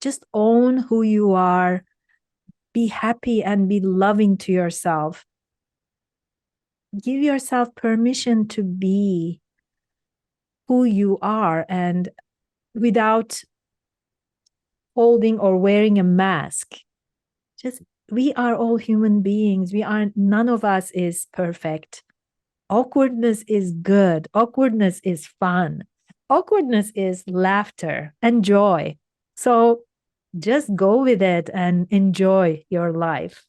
Just own who you are, be happy and be loving to yourself. Give yourself permission to be who you are and without holding or wearing a mask. Just we are all human beings. None of us is perfect. Awkwardness is good. Awkwardness is fun. Awkwardness is laughter and joy. So just go with it and enjoy your life.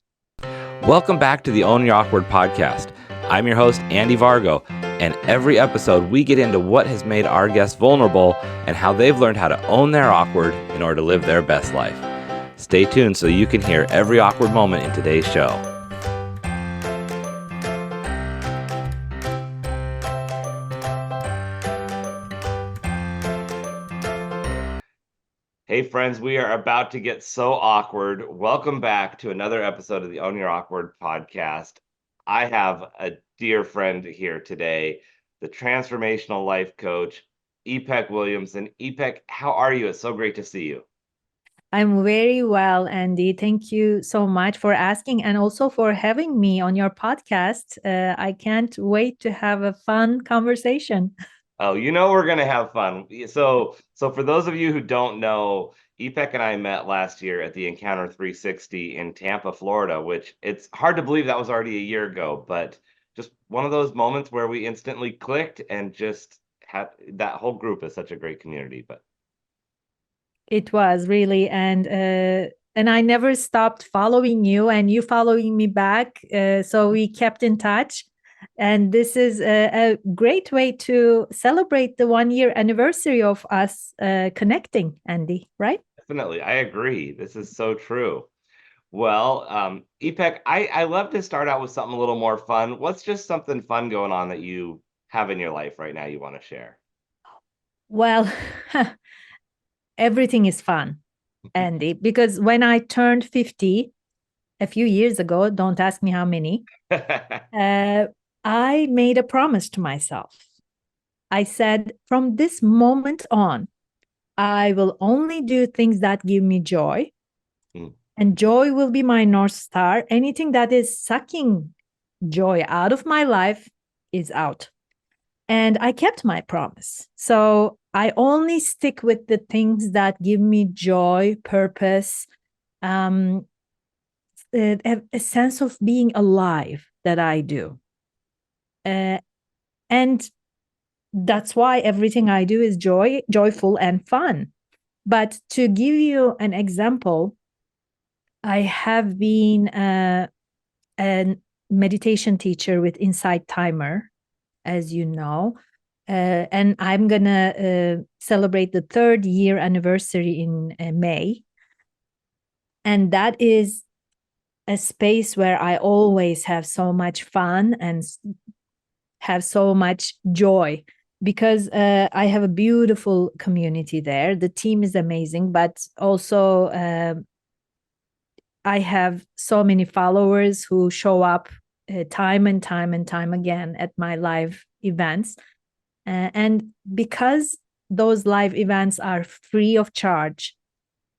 Welcome back to the Own Your Awkward podcast. I'm your host, Andy Vargo, and every episode we get into what has made our guests vulnerable and how they've learned how to own their awkward in order to live their best life. Stay tuned so you can hear every awkward moment in today's show. Hey friends, we are about to get so awkward. Welcome back to another episode of the Own Your Awkward podcast. I have a dear friend here today, the transformational life coach, Ipek Williamson. Ipek, how are you? It's so great to see you. I'm very well, Andy. Thank you so much for asking and also for having me on your podcast. I can't wait to have a fun conversation. Oh, we're gonna have fun. So for those of you who don't know, Ipek and I met last year at the Encounter 360 in Tampa, Florida, which it's hard to believe that was already a year ago, but just one of those moments where we instantly clicked and just had that whole group is such a great community. But It was really, and I never stopped following you, and you following me back. So we kept in touch, and this is a great way to celebrate the 1 year anniversary of us connecting, Andy. Right? definitely, I agree. This is so true. Well, Ipek, I love to start out with something a little more fun. What's just something fun going on that you have in your life right now you want to share? Well, everything is fun, Andy, because when I turned 50 a few years ago, don't ask me how many, uh, I made a promise to myself. I said, from this moment on, I will only do things that give me joy, Mm. and joy will be my North Star. Anything that is sucking joy out of my life is out. And I kept my promise. So I only stick with the things that give me joy, purpose, um, a sense of being alive that I do. And that's why everything I do is joyful and fun. But to give you an example, I have been a meditation teacher with Insight Timer, as you know. And I'm going to celebrate the 3rd year anniversary in May. And that is a space where I always have so much fun and have so much joy because I have a beautiful community there. The team is amazing, but also I have so many followers who show up time and time and time again at my live events. And because those live events are free of charge,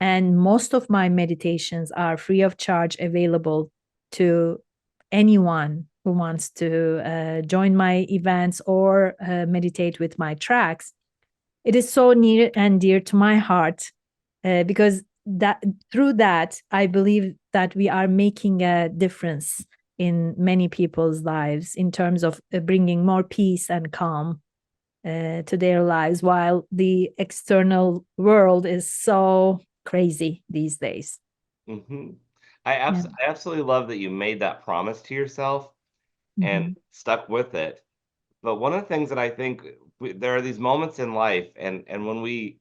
and most of my meditations are free of charge, available to anyone who wants to join my events or meditate with my tracks, it is so near and dear to my heart because that through that I believe that we are making a difference in many people's lives in terms of bringing more peace and calm to their lives while the external world is so crazy these days. Hmm. Yeah. I absolutely love that you made that promise to yourself and Mhm. stuck with it. But one of the things that I think there are these moments in life, and when we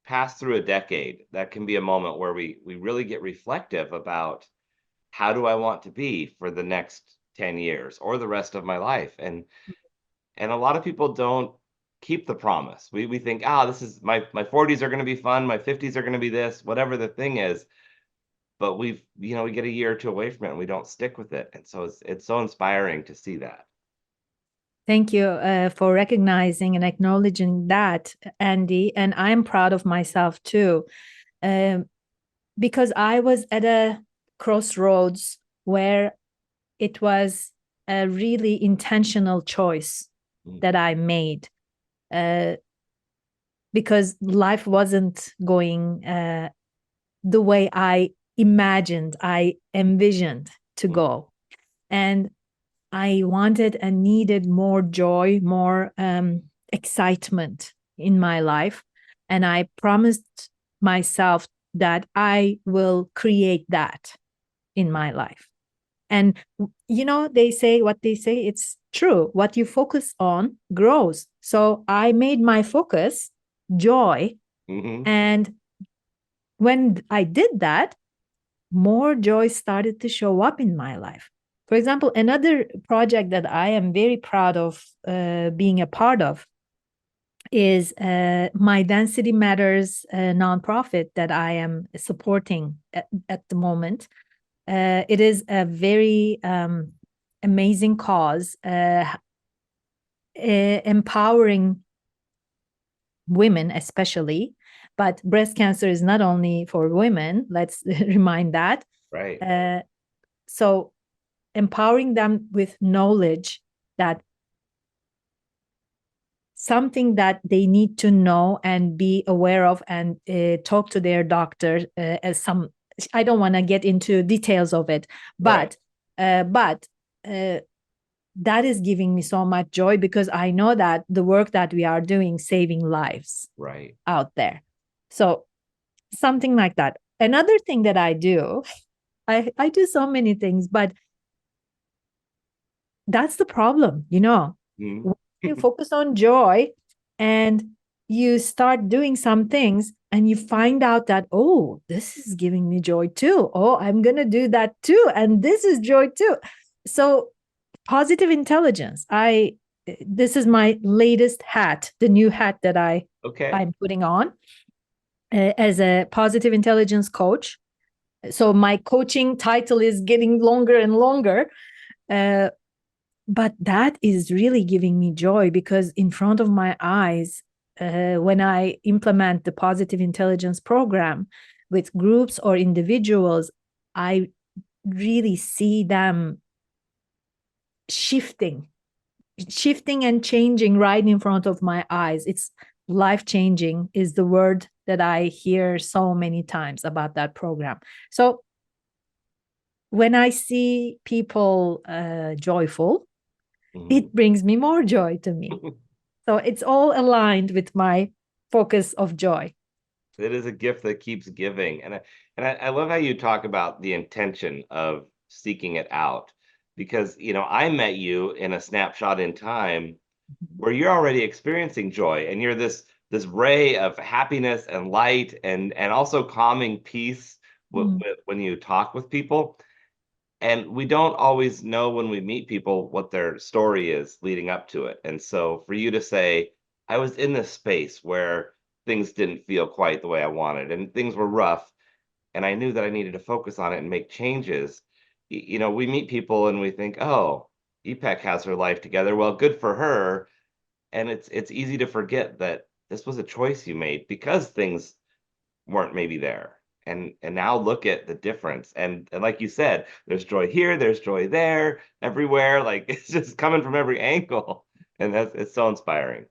pass through a decade, that can be a moment where we really get reflective about how do I want to be for the next 10 years or the rest of my life. And a lot of people don't keep the promise. We think, this is my 40s are going to be fun, my 50s are going to be this, whatever the thing is. But we get a year or two away from it and we don't stick with it. And so it's so inspiring to see that. Thank you for recognizing and acknowledging that, Andy. And I'm proud of myself too. um, because I was at a crossroads where it was a really intentional choice Mm. that I made, uh, because life wasn't going the way I imagined, I envisioned to Mm. go. And I wanted and needed more joy, more excitement in my life. And I promised myself that I will create that in my life. And, they say what they say, it's true. What you focus on grows. So I made my focus joy. Hmm. And when I did that, more joy started to show up in my life. For example, another project that I am very proud of being a part of is My Density Matters nonprofit that I am supporting at the moment. It is a very amazing cause, empowering women, especially. But breast cancer is not only for women, let's remind that. Right. So empowering them with knowledge that something that they need to know and be aware of, and talk to their doctor, as some, I don't want to get into details of it, Right. but that is giving me so much joy, because I know that the work that we are doing saving lives Right. out there. So something like that. Another thing that I do, I do so many things, but that's the problem, Mm. when you focus on joy and you start doing some things and you find out that, oh, this is giving me joy too. Oh, I'm going to do that too. And this is joy too. So positive intelligence, this is my latest hat, the new hat that Okay. I'm putting on, as a positive intelligence coach. So my coaching title is getting longer and longer. Uh, but that is really giving me joy, because in front of my eyes, when I implement the positive intelligence program with groups or individuals, I really see them shifting, and changing right in front of my eyes. It's life changing, is the word that I hear so many times about that program. So when I see people joyful, Mhm. it brings me more joy to me. So it's all aligned with my focus of joy. It is a gift that keeps giving. And I love how you talk about the intention of seeking it out, because I met you in a snapshot in time where you're already experiencing joy, and you're this ray of happiness and light, and also calming peace Mm. when you talk with people. And we don't always know when we meet people what their story is leading up to it. And so for you to say, I was in this space where things didn't feel quite the way I wanted and things were rough, and I knew that I needed to focus on it and make changes. We meet people and we think, oh, EPEC has her life together. Well, good for her. And it's easy to forget that this was a choice you made because things weren't maybe there. And now look at the difference. And like you said, there's joy here, there's joy there, everywhere. Like it's just coming from every angle. And it's so inspiring.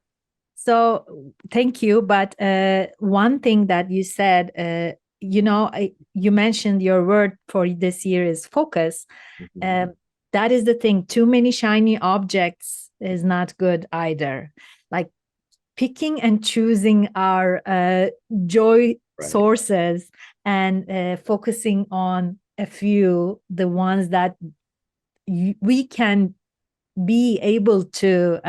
So thank you. But one thing that you said, you mentioned your word for this year is focus. Mhm. Um, that is the thing. Too many shiny objects is not good either. Like picking and choosing our joy Right. sources, and focusing on a few, the ones that we can be able to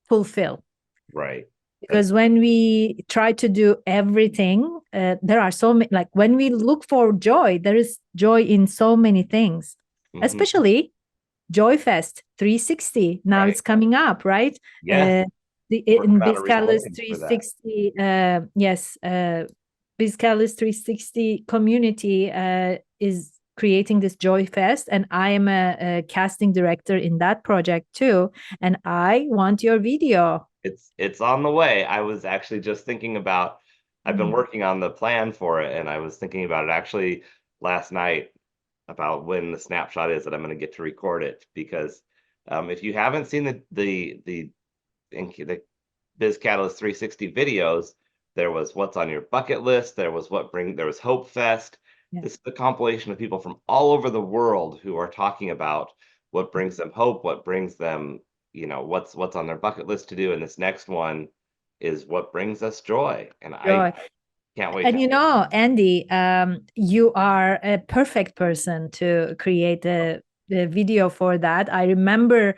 fulfill. Right. Because when we try to do everything, there are so many, like when we look for joy, there is joy in so many things, Hmm. especially Joy Fest 360. Now Right. it's coming up, right? Yes. Uh, Working in on a BizCatalyst recording for that. 360, yes, BizCatalyst 360 community is creating this Joy Fest, and I am a casting director in that project too. And I want your video. It's on the way. I was actually just thinking about I've been working on the plan for it, and I was thinking about it actually last night about when the snapshot is that I'm going to get to record it. Because if you haven't seen the Biz Catalyst 360 videos, there was what's on your bucket list, there was there was Hope Fest. Yeah. This is a compilation of people from all over the world who are talking about what brings them hope, what brings them, what's on their bucket list to do. And this next one is what brings us joy. And I Joy. can't wait And to. you know, Andy, you are a perfect person to create a video for that. I remember,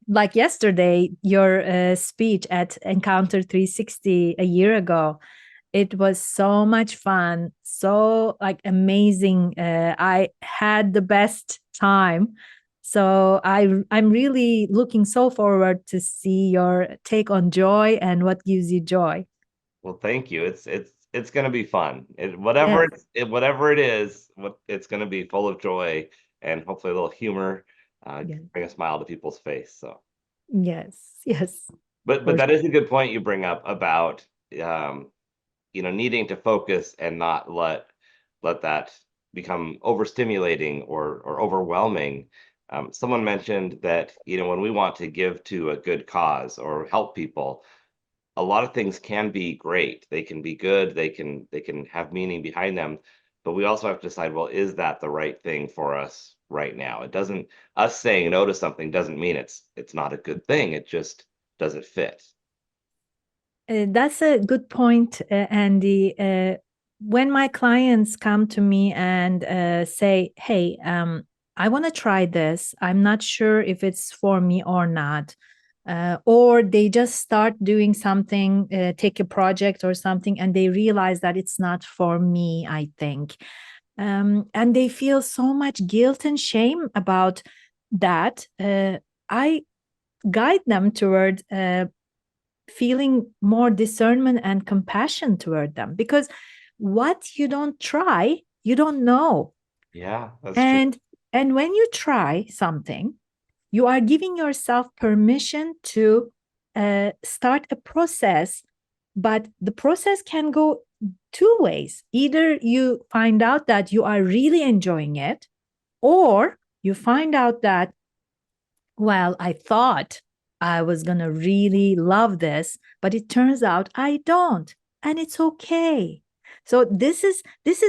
like yesterday, your speech at Encounter 360 a year ago. It was so much fun, so like amazing. I had the best time. So I'm really looking so forward to see your take on joy and what gives you joy. Well, thank you. It's going to be fun. Yes, Whatever it is, it's going to be full of joy and hopefully a little humor, yes, bring a smile to people's face. So, yes, yes. but For that is a good point you bring up about um, needing to focus and not let that become overstimulating or overwhelming. Someone mentioned that when we want to give to a good cause or help people, a lot of things can be great. They can be good. They can have meaning behind them, but we also have to decide, well, is that the right thing for us right now? It doesn't Us saying no to something doesn't mean it's not a good thing. It just doesn't fit. That's a good point, Andy. When my clients come to me and say, "Hey, I want to try this. I'm not sure if it's for me or not," or they just start doing something, take a project or something, and they realize that it's not for me, I think, and they feel so much guilt and shame about that. I guide them toward feeling more discernment and compassion toward them, because what you don't try you don't know. Yeah, that's true. And when you try something, you are giving yourself permission to start a process, but the process can go two ways. Either you find out that you are really enjoying it, or you find out that, well, I thought I was going to really love this, but it turns out I don't, and it's okay. So this is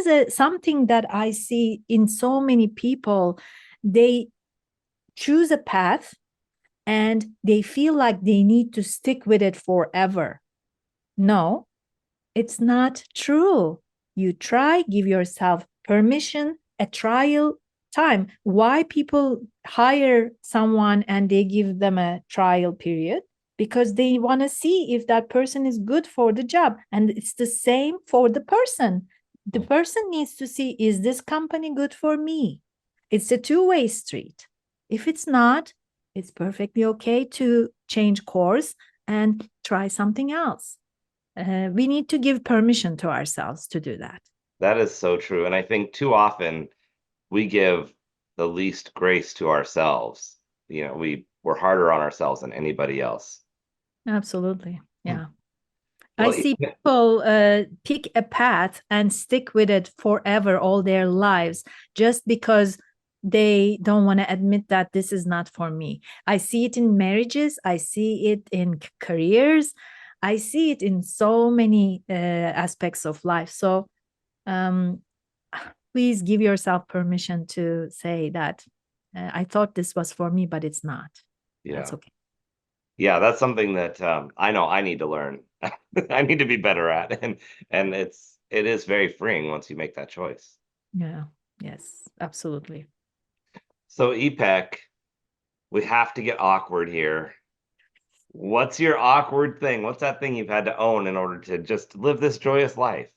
a something that I see in so many people. They choose a path and they feel like they need to stick with it forever. No, it's not true. You try, give yourself permission, a trial time. Why people hire someone and they give them a trial period? Because they want to see if that person is good for the job. And it's the same for the person. The person needs to see, is this company good for me? It's a two-way street. If it's not, it's perfectly okay to change course and try something else. We need to give permission to ourselves to do that. That is so true. And I think too often we give the least grace to ourselves. We're harder on ourselves than anybody else. Absolutely. Yeah. I Well, see people pick a path and stick with it forever, all their lives, just because they don't want to admit that this is not for me. I see it in marriages, I see it in careers, I see it in so many aspects of life. So um, please give yourself permission to say that I thought this was for me, but it's not. That's yeah. okay. Yeah, that's something that I know I need to learn. I need to be better at, and it is very freeing once you make that choice. Yeah. Yes, absolutely. So EPEC, we have to get awkward here. What's your awkward thing? What's that thing you've had to own in order to just live this joyous life?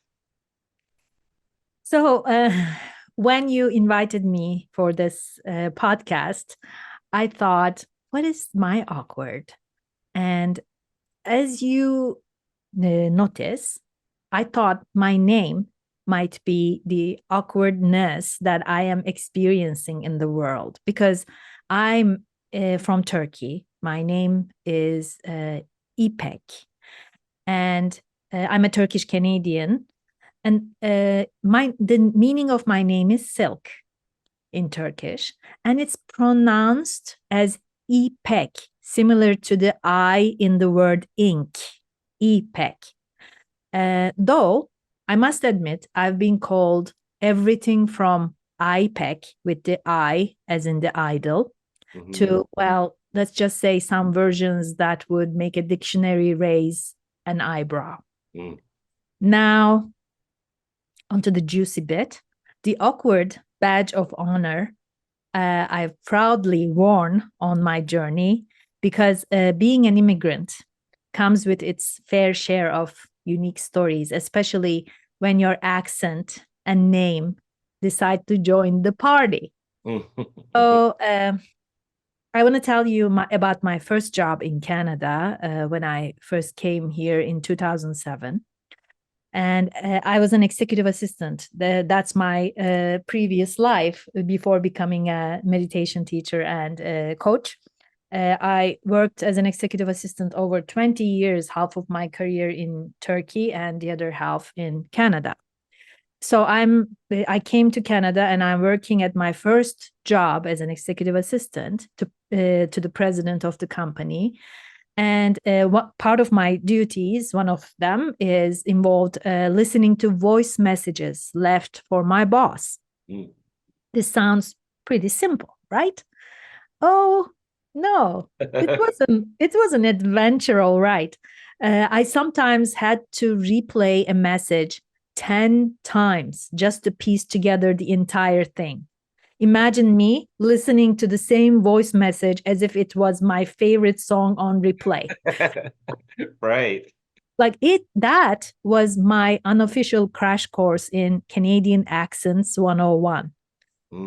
So, when you invited me for this podcast, I thought, what is my awkward? And as you notice, I thought my name might be the awkwardness that I am experiencing in the world, because I'm from Turkey. My name is İpek. And I'm a Turkish Canadian, and the meaning of my name is Silk in Turkish, and it's pronounced as İpek, similar to the I in the word ink, İpek. Though I must admit, I've been called everything from IPEC with the I as in the idol to, well, let's just say some versions that would make a dictionary raise an eyebrow. Mm. Now, onto the juicy bit, the awkward badge of honor I've proudly worn on my journey because being an immigrant comes with its fair share of unique stories, especially when your accent and name decide to join the party. So, I want to tell you about my first job in Canada when I first came here in 2007. And I was an executive assistant. That's my previous life before becoming a meditation teacher and coach. I worked as an executive assistant over 20 years, half of my career in Turkey and the other half in Canada. So I came to Canada and I'm working at my first job as an executive assistant to the president of the company. And what part of my duties, one of them is involved listening to voice messages left for my boss. Mm. This sounds pretty simple, right? Oh, no, it wasn't. It was an adventure, all right. I sometimes had to replay a message 10 times just to piece together the entire thing. Imagine me listening to the same voice message as if it was my favorite song on replay. Right. Like that was my unofficial crash course in Canadian Accents 101.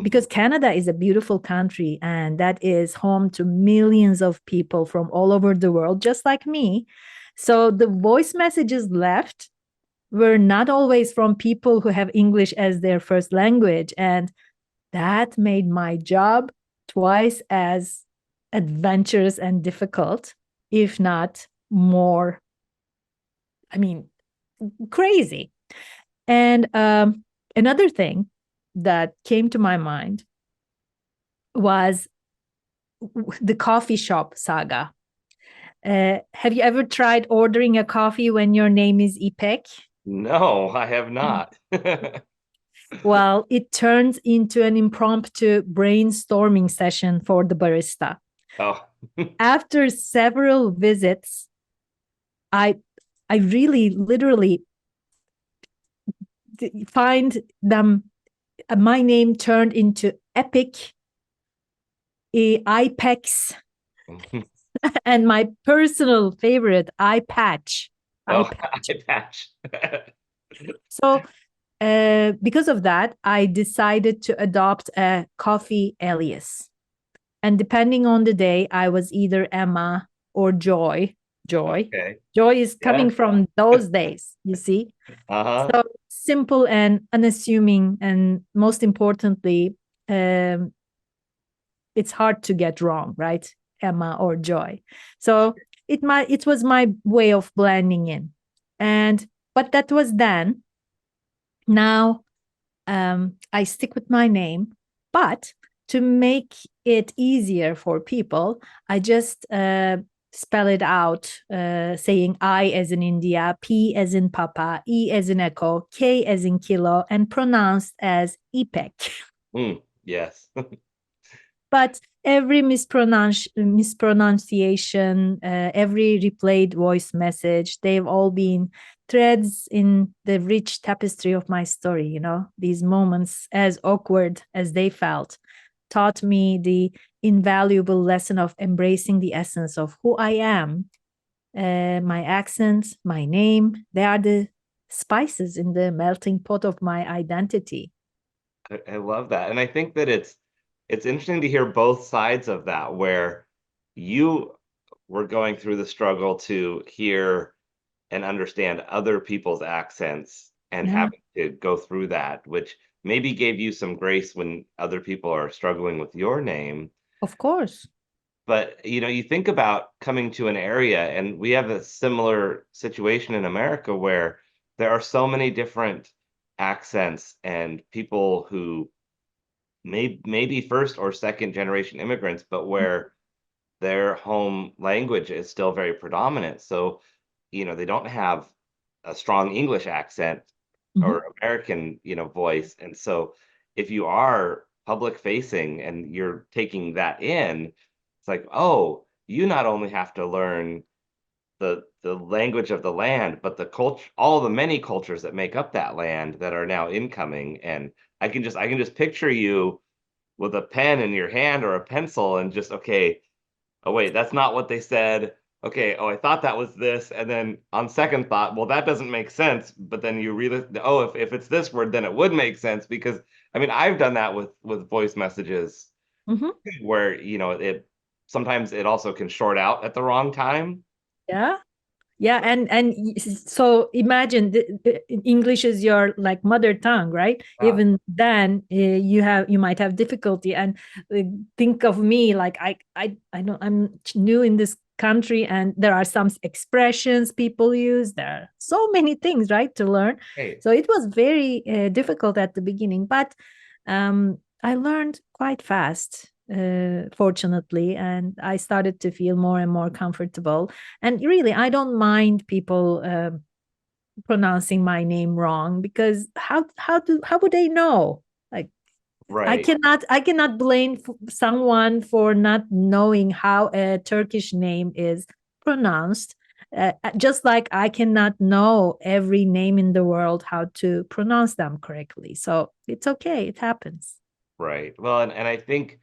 Because Canada is a beautiful country and that is home to millions of people from all over the world, just like me. So the voice messages left were not always from people who have English as their first language. And that made my job twice as adventurous and difficult, if not more, I mean, crazy. And another thing that came to my mind was the coffee shop saga. Have you ever tried ordering a coffee when your name is İpek? No, I have not. Well, it turns into an impromptu brainstorming session for the barista. Oh. After several visits, I really literally find them my name turned into Epic, iPex, and my personal favorite, eye patch. Oh, eye patch. So, because of that, I decided to adopt a coffee alias. And depending on the day, I was either Emma or Joy. Joy. Okay. Joy is coming Yeah. from those days, you see. Uh-huh. So simple and unassuming, and most importantly, it's hard to get wrong, right? Emma or Joy. So it was my way of blending in. And but that was then. Now I stick with my name, but to make it easier for people, I just spell it out, saying I as in India, P as in Papa, E as in Echo, K as in Kilo, and pronounced as Ipek. Yes. But every mispronunciation, every replayed voice message, they've all been threads in the rich tapestry of my story. You know, these moments, as awkward as they felt, taught me the invaluable lesson of embracing the essence of who I am. My accent, my name, they are the spices in the melting pot of my identity. I love that. And I think that it's interesting to hear both sides of that, where you were going through the struggle to hear and understand other people's accents and Yeah, having to go through that, which maybe gave you some grace when other people are struggling with your name. of course. But you think about coming to an area, and we have a similar situation in America where there are so many different accents and people who maybe first or second generation immigrants, but where their home language is still very predominant. So, they don't have a strong English accent Mhm. or American, voice. And so if you are public facing and you're taking that in, it's like, oh, you not only have to learn the language of the land, but the culture, all the many cultures that make up that land that are now incoming. And I can just picture you with a pen in your hand or a pencil and just, okay, oh wait, that's not what they said. Okay, oh, I thought that was this. And then on second thought, well, that doesn't make sense. But then you realize, oh, if it's this word, then it would make sense because I mean, I've done that with voice messages Mhm. where, it sometimes it also can short out at the wrong time. Yeah. Yeah, so imagine English is your like mother tongue, right? Yeah. Even then, you might have difficulty. And uh, think of me, like I don't, I'm new in this country, and there are some expressions people use. There are so many things, right, to learn. Hey, So it was very difficult at the beginning, but I learned quite fast. Fortunately, and I started to feel more and more comfortable, and really, I don't mind people pronouncing my name wrong, because how would they know? Like, right, I cannot blame someone for not knowing how a Turkish name is pronounced. Just like I cannot know every name in the world how to pronounce them correctly. So it's okay. It happens. right. Well, and I think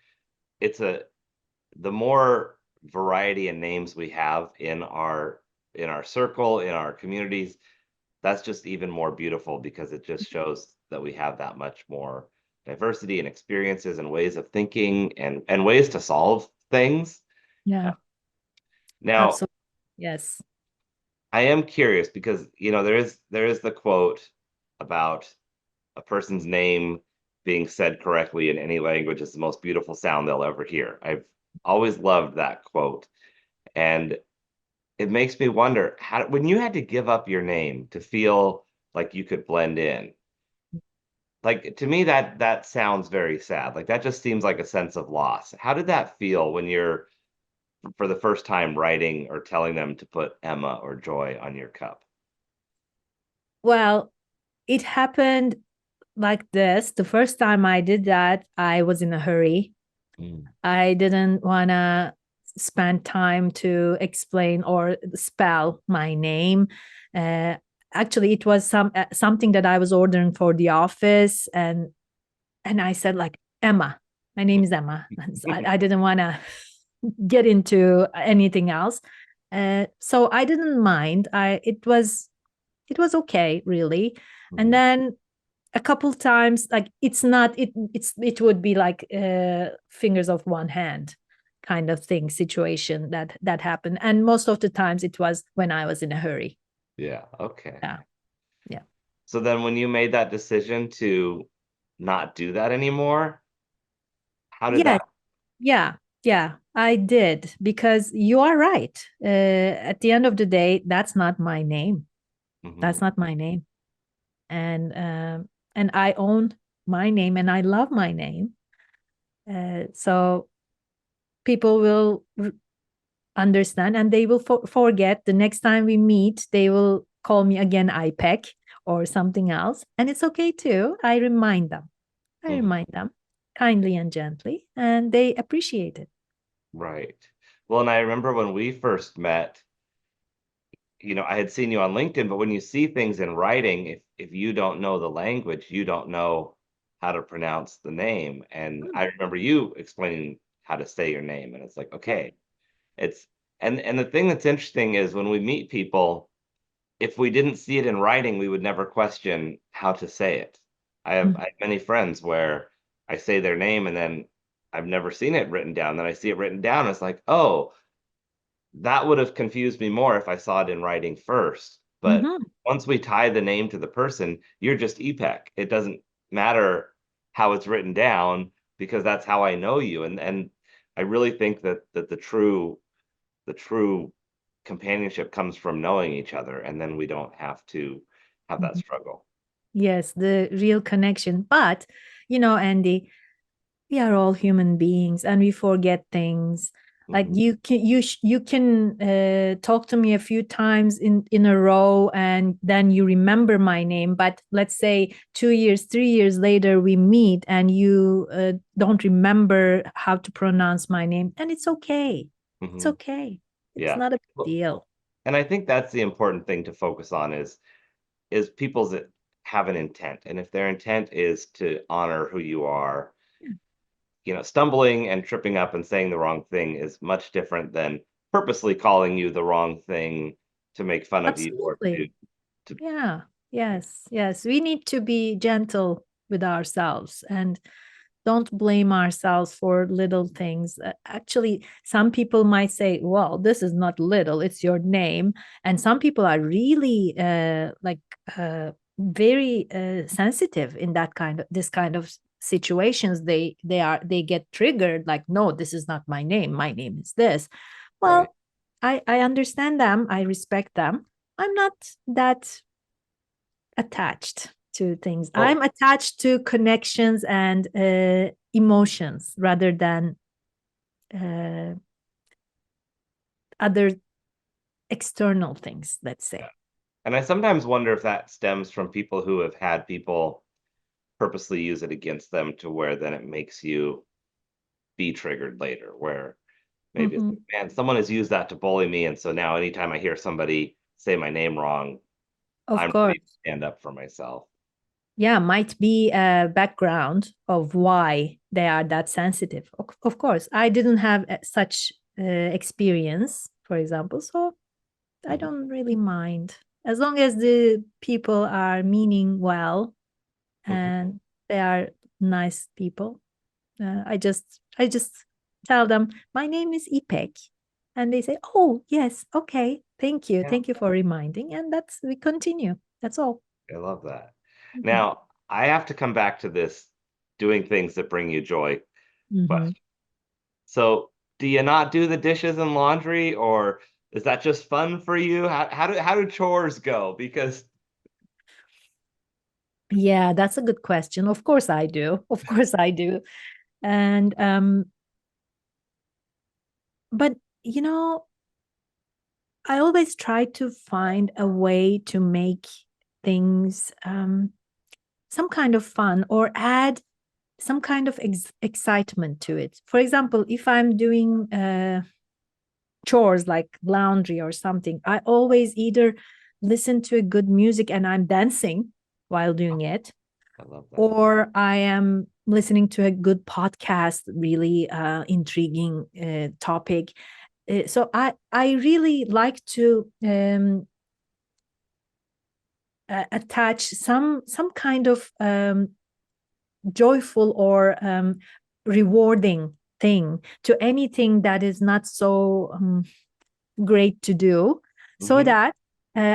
it's the more variety in names we have in our circle, in our communities, that's just even more beautiful because it just shows that we have that much more diversity and experiences and ways of thinking and ways to solve things. Yeah, Now, absolutely. Yes. I am curious because there is the quote about a person's name being said correctly in any language is the most beautiful sound they'll ever hear. I've always loved that quote. And it makes me wonder how when you had to give up your name to feel like you could blend in, like to me that sounds very sad. Like that just seems like a sense of loss. How did that feel when you're for the first time writing or telling them to put Emma or Joy on your cup? Well, it happened like this. The first time I did that, I was in a hurry. Mm. I didn't want to spend time to explain or spell my name. Uh, Actually, it was something that I was ordering for the office, and I said like, Emma. My name is Emma. I didn't want to get into anything else. So I didn't mind. It was okay, really. And Mhm. then a couple times, like, it would be like fingers of one hand kind of thing, situation that happened, and most of the times it was when I was in a hurry. Yeah, okay. Yeah. Yeah. So then when you made that decision to not do that anymore, how did Yeah. that? Yeah. Yeah, I did, because you are right. At the end of the day, that's not my name. Mhm. That's not my name. And I own my name, and I love my name. So people will understand, and they will forget. The next time we meet, they will call me again IPEC or something else, and it's okay too. I Mhm. remind them kindly and gently, and they appreciate it. Right. Well, and I remember when we first met, I had seen you on LinkedIn, but when you see things in writing, if you don't know the language, you don't know how to pronounce the name. And Mm, I remember you explaining how to say your name, and it's like, yeah. okay, it's and the thing that's interesting is when we meet people, if we didn't see it in writing, we would never question how to say it. I have many friends where I say their name and then I've never seen it written down. Then I see it written down. It's like, oh, that would have confused me more if I saw it in writing first. But Mhm. once we tie the name to the person, you're just EPEC. It doesn't matter how it's written down because that's how I know you. And I really think that the true companionship comes from knowing each other, and then we don't have to have that Mhm. struggle. Yes, the real connection. But, Andy, we are all human beings and we forget things. Like Mhm. you can talk to me a few times in a row and then you remember my name, but let's say 2 years 3 years later we meet and you don't remember how to pronounce my name, and it's okay. It's Mhm. okay. It's Yeah. not a big Well, deal. and I think that's the important thing to focus on is people that have an intent. And if their intent is to honor who you are, Yeah, stumbling and tripping up and saying the wrong thing is much different than purposely calling you the wrong thing to make fun of you or absolutely. to Yeah. Yes. Yes. We need to be gentle with ourselves and don't blame ourselves for little things. Actually, some people might say, well, this is not little, it's your name. And some people are really very sensitive in this kind of situations. They get triggered like, no, this is not my name. My name is this. right. Well, I understand them. I respect them. I'm not that attached to things. Well, I'm attached to connections and emotions rather than uh, other external things, let's yeah. say. And I sometimes wonder if that stems from people who have had people purposely use it against them to where then it makes you be triggered later, where maybe it's Mhm. like, man, someone has used that to bully me. And so now anytime I hear somebody say my name wrong, Of I'm course. ready to stand up for myself. Yeah, might be a background of why they are that sensitive. Of course, I didn't have such experience, for example, so I Mhm. don't really mind as long as the people are meaning well Mhm. and they are nice people. I just tell them my name is Ipek, and they say, "Oh yes, okay, Yeah, thank you for reminding," and that's we continue. That's all. I love that. Mhm. Now, I have to come back to this doing things that bring you joy Mhm. question. So, do you not do the dishes and laundry, or is that just fun for you? How do chores go? Because Yeah, that's a good question. Of course I do. Of course I do. And but you know, I always try to find a way to make things some kind of fun or add some kind of excitement to it. For example, if I'm doing chores like laundry or something, I always either listen to a good music and I'm dancing while doing it, I love that. or I am listening to a good podcast, really intriguing topic. So I really like to attach some kind of joyful or rewarding thing to anything that is not so great to do, so Hmm. that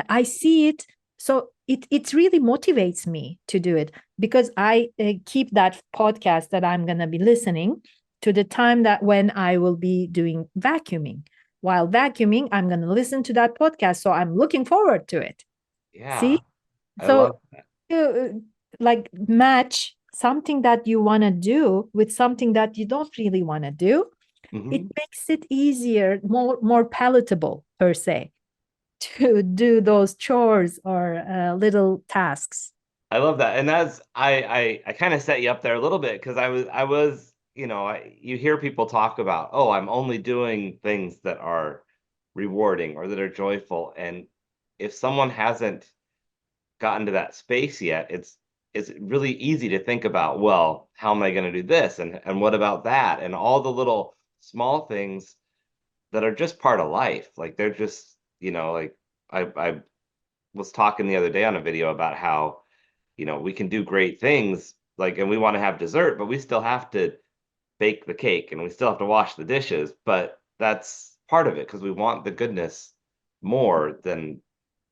I see it. So it really motivates me to do it because I keep that podcast that I'm going to be listening to the time that when I will be doing vacuuming. While vacuuming, I'm going to listen to that podcast. So I'm looking forward to it. Yeah, See? I So love that. like match something that you want to do with something that you don't really want to do. It Hmm. makes it easier, more palatable per se, to do those chores or little tasks. I love that. And that's I kind of set you up there a little bit because I was, you hear people talk about, oh, I'm only doing things that are rewarding or that are joyful. And if someone hasn't gotten to that space yet, it's really easy to think about, well, how am I going to do this? And what about that? And all the little small things that are just part of life. Like they're just, like I was talking the other day on a video about how we can do great things, like, and we want to have dessert, but we still have to bake the cake and we still have to wash the dishes. But that's part of it because we want the goodness more than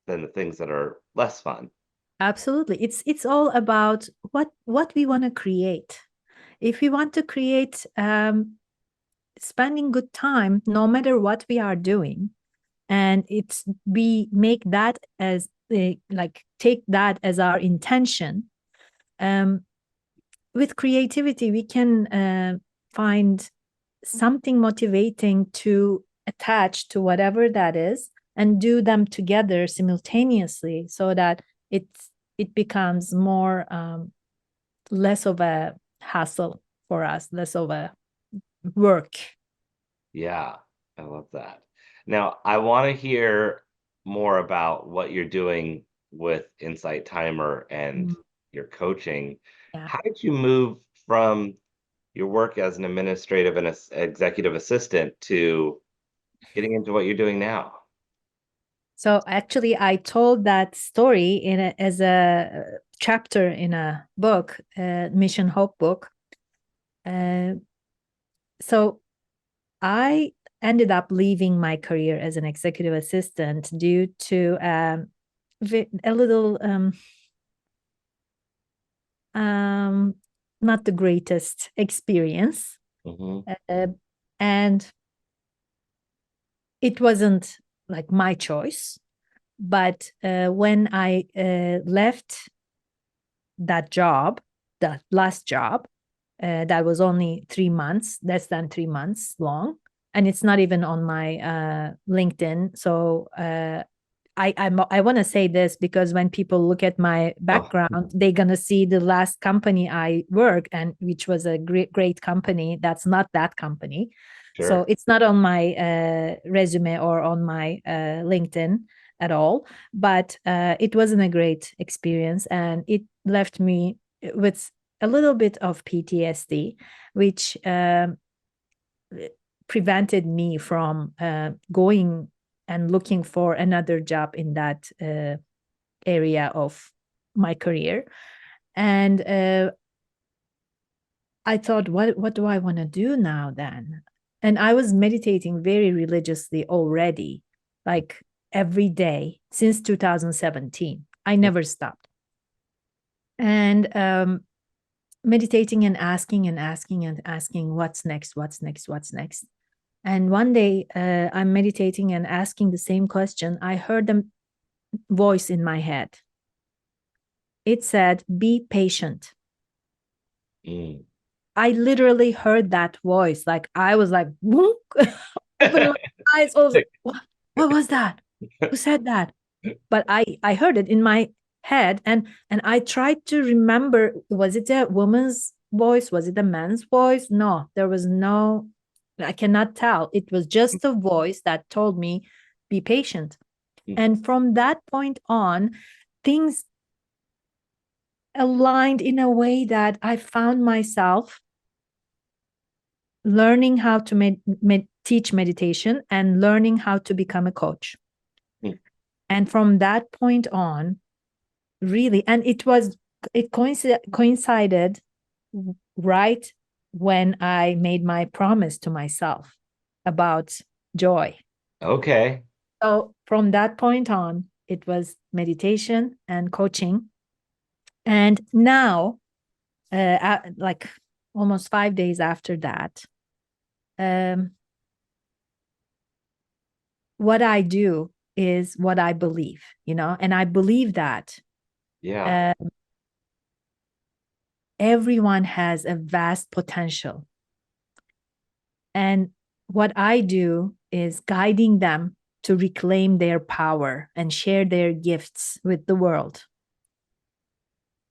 the things that are less fun. Absolutely. It's all about what we want to create. If we want to create spending good time no matter what we are doing. And we make that as like take that as our intention. With creativity, we can find something motivating to attach to whatever that is and do them together simultaneously, so that it becomes more less of a hassle for us, less of a work. Yeah, I love that. Now, I want to hear more about what you're doing with Insight Timer and Mm, your coaching. yeah. How did you move from your work as an administrative and executive assistant to getting into what you're doing now? So actually, I told that story as a chapter in a book, Mission Hope book. Uh, so I ended up leaving my career as an executive assistant due to a little um, not the greatest experience, Hmm. uh, and it wasn't like my choice. But when I left that job, that last job, that was only 3 months, less than 3 months long, and it's not even on my LinkedIn. So I want to say this because when people look at my Oh, background, they're gonna see the last company I worked, and which was a great company. That's not that company, so sure. it's not on my resume or on my LinkedIn at all. But it wasn't a great experience, and it left me with a little bit of PTSD, which prevented me from going and looking for another job in that area of my career. And I thought, what do I want to do now then? And I was meditating very religiously already, like every day since 2017. I never stopped. And meditating and asking and asking and asking, what's next, what's next, what's next. And one day I'm meditating and asking the same question. I heard a voice in my head. It said, be patient. Mm. I literally heard that voice. Like I was like, opening my eyes. I was like, what was that? Who said that? But I heard it in my head, and I tried to remember, was it a woman's voice? Was it a man's voice? No, there was no, I cannot tell. It was just a voice that told me, be patient. And from that point on, things aligned in a way that I found myself learning how to teach meditation and learning how to become a coach. And from that point on, really, and it coincided right when I made my promise to myself about joy. Okay. So from that point on, it was meditation and coaching. And now, like almost 5 days after that, um, what I do is what I believe, and I believe that Yeah. uh, everyone has a vast potential. And what I do is guiding them to reclaim their power and share their gifts with the world.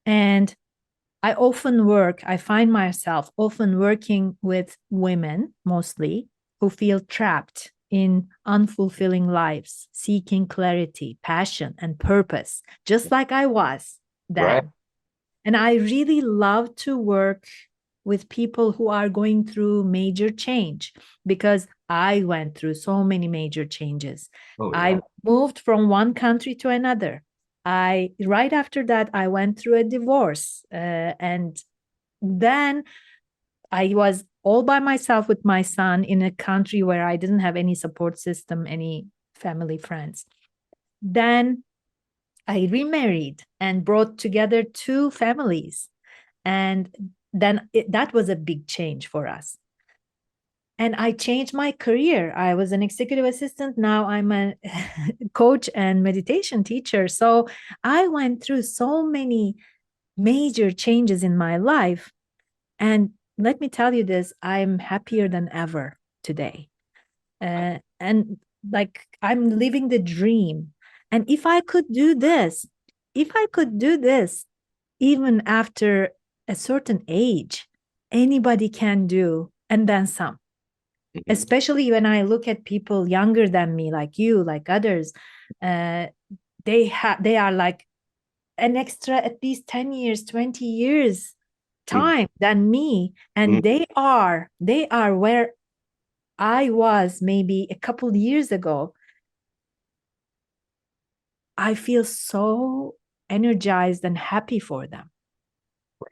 And I find myself often working with women mostly who feel trapped in unfulfilling lives, seeking clarity, passion, and purpose, just like I was Right. then. And I really love to work with people who are going through major change because I went through so many major changes. Oh, yeah. I moved from one country to another. Right after that, I went through a divorce. And then I was all by myself with my son in a country where I didn't have any support system, any family, friends. Then I remarried and brought together two families. And then that was a big change for us. And I changed my career. I was an executive assistant. Now I'm a coach and meditation teacher. So I went through so many major changes in my life. And let me tell you this, I'm happier than ever today. And like I'm living the dream. And if I could do this, even after a certain age, anybody can do, and then some. Mhm. Especially when I look at people younger than me, like you, like others, uh, they are like an extra at least 10 years, 20 years Mhm. time than me, and Mhm. they are where I was maybe a couple years ago. I feel so energized and happy for them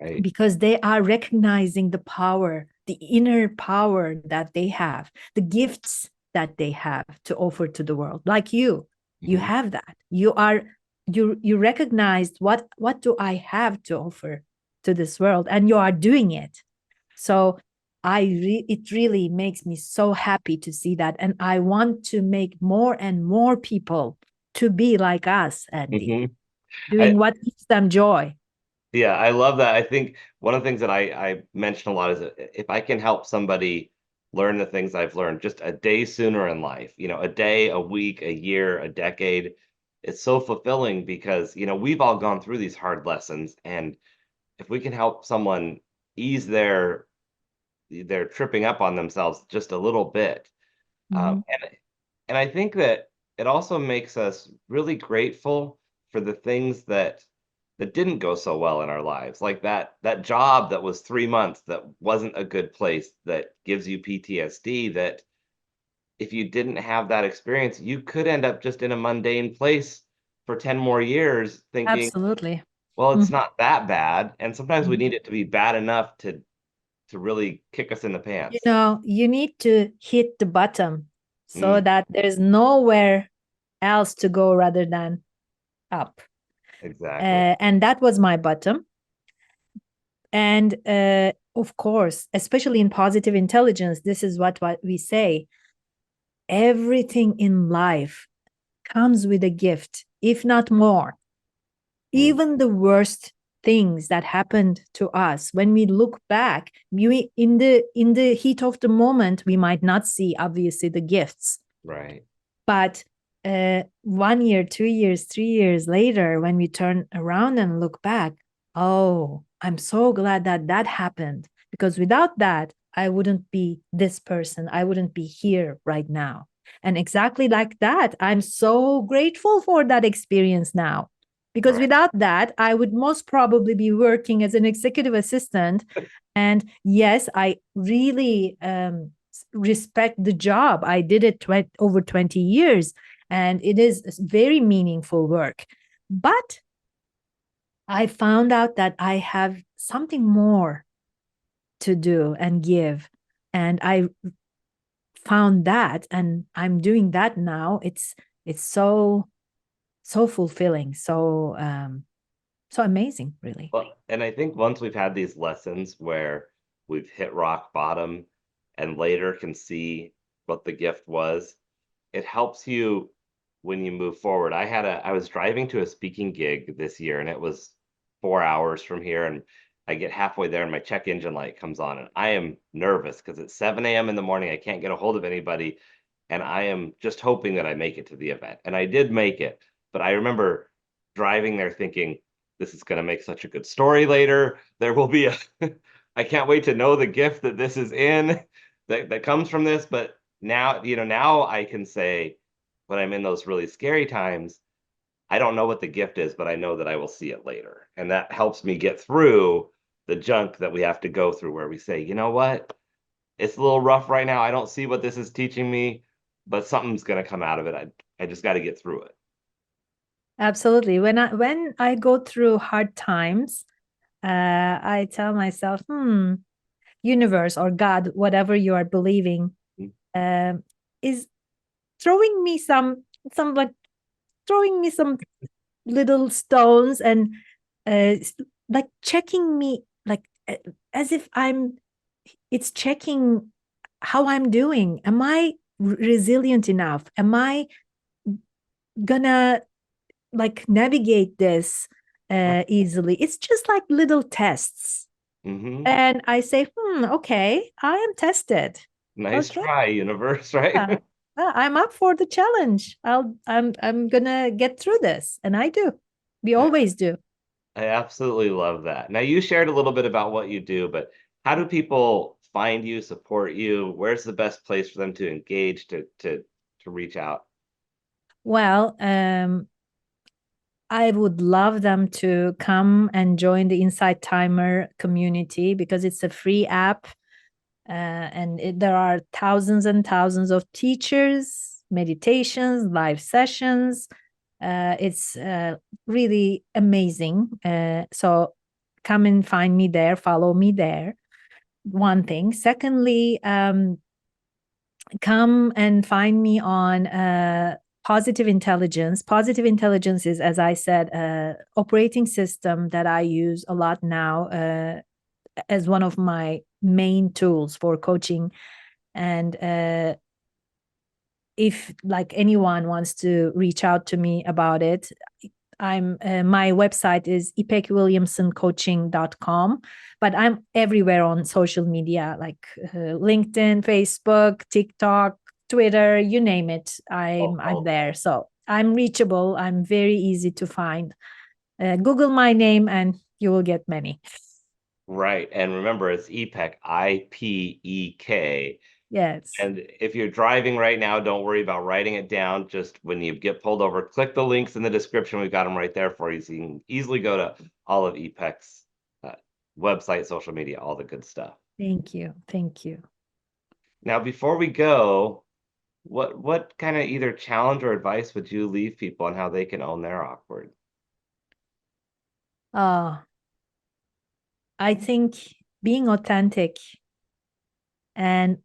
Right. because they are recognizing the power, the inner power that they have, the gifts that they have to offer to the world. Like you Mhm. have that. You recognized what do I have to offer to this world, and you are doing it. So it really makes me so happy to see that, and I want to make more and more people to be like us, Andy, Mhm. I, doing what gives them joy. yeah, I love that. I think one of the things that I mention a lot is that if I can help somebody learn the things I've learned just a day sooner in life, a day, a week, a year, a decade, it's so fulfilling because, we've all gone through these hard lessons. And if we can help someone ease their tripping up on themselves just a little bit, Mhm. and I think that it also makes us really grateful for the things that didn't go so well in our lives, like that job that was 3 months that wasn't a good place that gives you PTSD. That if you didn't have that experience, you could end up just in a mundane place for 10 more years, thinking, Absolutely. well, it's Mhm. not that bad. And sometimes we Mhm. need it to be bad enough to really kick us in the pants. You need to hit the bottom so Mm, that there's nowhere else to go rather than up. exactly. And that was my bottom. And of course, especially in positive intelligence, this is what we say. Everything in life comes with a gift, if not more. Mm, Even the worst things that happened to us, when we look back, in the heat of the moment, we might not see obviously the gifts, right. but 1 year, 2 years, 3 years later, when we turn around and look back, oh, I'm so glad that that happened, because without that, I wouldn't be this person. I wouldn't be here right now. And exactly like that, I'm so grateful for that experience now. Because Right. without that, I would most probably be working as an executive assistant. And yes, I really respect the job. I did it over 20 years, and it is very meaningful work. But I found out that I have something more to do and give. And I found that, and I'm doing that now. It's so fulfilling, so amazing, really. Well, and I think once we've had these lessons where we've hit rock bottom and later can see what the gift was, it helps you when you move forward. I was driving to a speaking gig this year, and it was 4 hours from here, and I get halfway there and my check engine light comes on, and I am nervous because it's 7 a.m. in the morning. I can't get a hold of anybody, and I am just hoping that I make it to the event. And I did make it, but I remember driving there thinking, this is going to make such a good story later. There will be a I can't wait to know the gift that this is in that comes from this. But now I can say, when I'm in those really scary times, I don't know what the gift is, but I know that I will see it later. And that helps me get through the junk that we have to go through, where we say, you know what? It's a little rough right now. I don't see what this is teaching me, but something's going to come out of it. I just got to get through it. Absolutely. When I go through hard times, I tell myself, universe or God, whatever you are believing, Mm, um, is throwing me some like throwing me some little stones, and like checking me, like as if I'm it's checking how I'm doing. Am I resilient enough? Am I gonna like navigate this easily? It's just like little tests. Mm-hmm. And I say, okay, I am tested. Nice Okay. try, universe, right? Yeah. I'm up for the challenge. I'm gonna get through this. And I do. We I, always do. I absolutely love that. Now, you shared a little bit about what you do, but how do people find you, support you? Where's the best place for them to engage, to reach out? Well, I would love them to come and join the Insight Timer community because it's a free app. And there are thousands and thousands of teachers, meditations, live sessions. It's really amazing. So come and find me there, follow me there. One thing. Secondly, come and find me on Positive Intelligence. Positive Intelligence is, as I said, operating system that I use a lot now as one of my main tools for coaching. And if like anyone wants to reach out to me about it, I'm my website is ipekwilliamsoncoaching.com, but I'm everywhere on social media like LinkedIn, Facebook, TikTok, Twitter, you name it. I'm there. So I'm reachable. I'm very easy to find. Google my name and you will get many. Right. And remember, it's IPEK, IPEK. Yes. And if you're driving right now, don't worry about writing it down. Just when you get pulled over, click the links in the description. We've got them right there for you. So you can easily go to all of IPEK's website, social media, all the good stuff. Thank you. Thank you. Now, before we go, what kind of either challenge or advice would you leave people on how they can own their awkward? I think being authentic and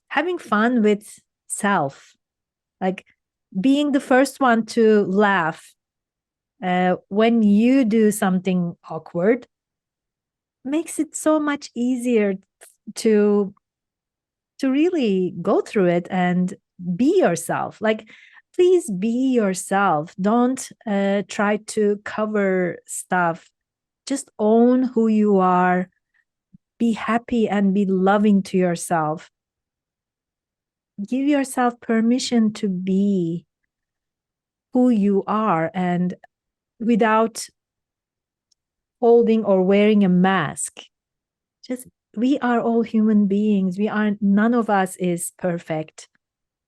having fun with self, like being the first one to laugh when you do something awkward, makes it so much easier to really go through it and be yourself. Like, please be yourself. Don't try to cover stuff. Just own who you are. Be happy and be loving to yourself. Give yourself permission to be who you are and without holding or wearing a mask. Just we are all human beings. None of us is perfect.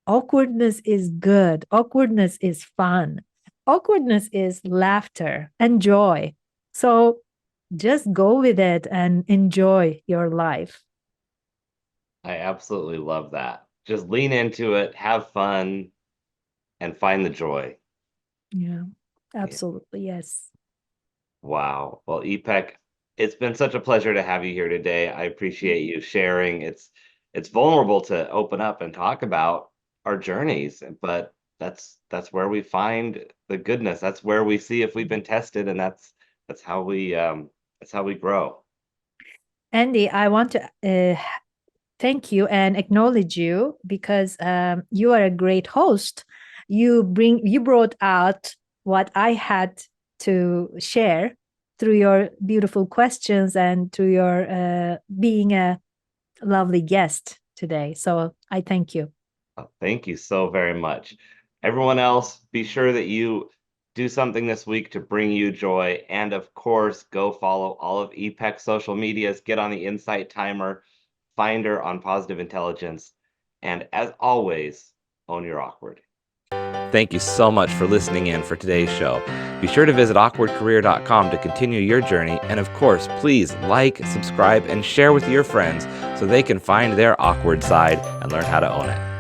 Awkwardness is good. Awkwardness is fun. Awkwardness is laughter and joy. So just go with it and enjoy your life. I absolutely love that. Just lean into it, have fun, and find the joy. Yeah, absolutely. Yes. Wow. Well, IPEK, it's been such a pleasure to have you here today. I appreciate you sharing. It's vulnerable to open up and talk about our journeys, but that's where we find the goodness. That's where we see if we've been tested, and that's how we grow. Andy, I want to thank you and acknowledge you because you are a great host. You brought out what I had to share through your beautiful questions and through your being a lovely guest today. So I thank you. Thank you so very much. Everyone else, be sure that you do something this week to bring you joy. And of course, go follow all of IPEK's social medias, get on the Insight Timer, find her on Positive Intelligence. And as always, own your awkward. Thank you so much for listening in for today's show. Be sure to visit awkwardcareer.com to continue your journey. And of course, please like, subscribe, and share with your friends so they can find their awkward side and learn how to own it.